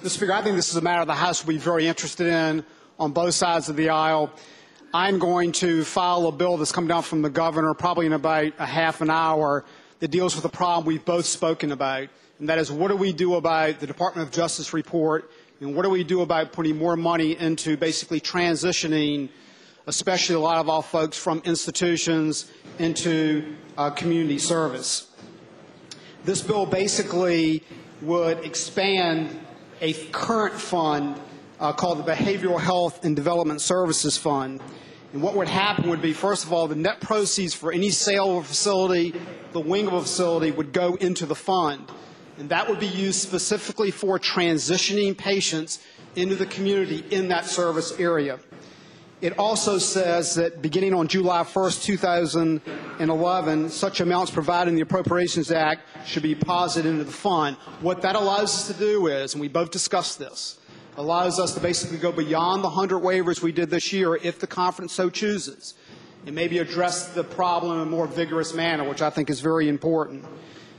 Mr. Speaker, I think this is a matter the House will be very interested in on both sides of the aisle. I'm going to file a bill that's come down from the governor probably in about a half an hour that deals with the problem we've both spoken about, and that is what do we do about the Department of Justice report, and what do we do about putting more money into basically transitioning, especially a lot of our folks from institutions into community service. This bill basically would expand a current fund called the Behavioral Health and Development Services Fund. And what would happen would be, first of all, the net proceeds for any sale of a facility, the wing of a facility, would go into the fund. And that would be used specifically for transitioning patients into the community in that service area. It also says that beginning on July 1st, 2011, such amounts provided in the Appropriations Act should be deposited into the fund. What that allows us to do is, and we both discussed this, allows us to basically go beyond the 100 waivers we did this year if the conference so chooses, and maybe address the problem in a more vigorous manner, which I think is very important.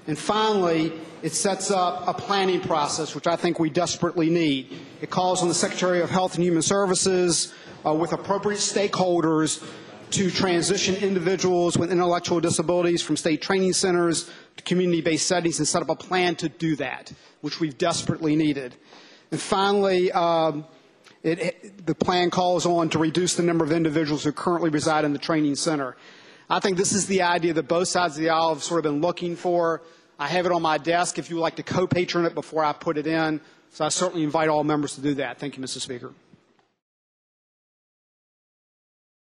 And finally, it sets up a planning process, which I think we desperately need. It calls on the Secretary of Health and Human Services with appropriate stakeholders to transition individuals with intellectual disabilities from state training centers to community-based settings and set up a plan to do that, which we've desperately needed. And finally, the plan calls on to reduce the number of individuals who currently reside in the training center. I think this is the idea that both sides of the aisle have sort of been looking for. I have it on my desk if you would like to co-patron it before I put it in. So I certainly invite all members to do that. Thank you, Mr. Speaker.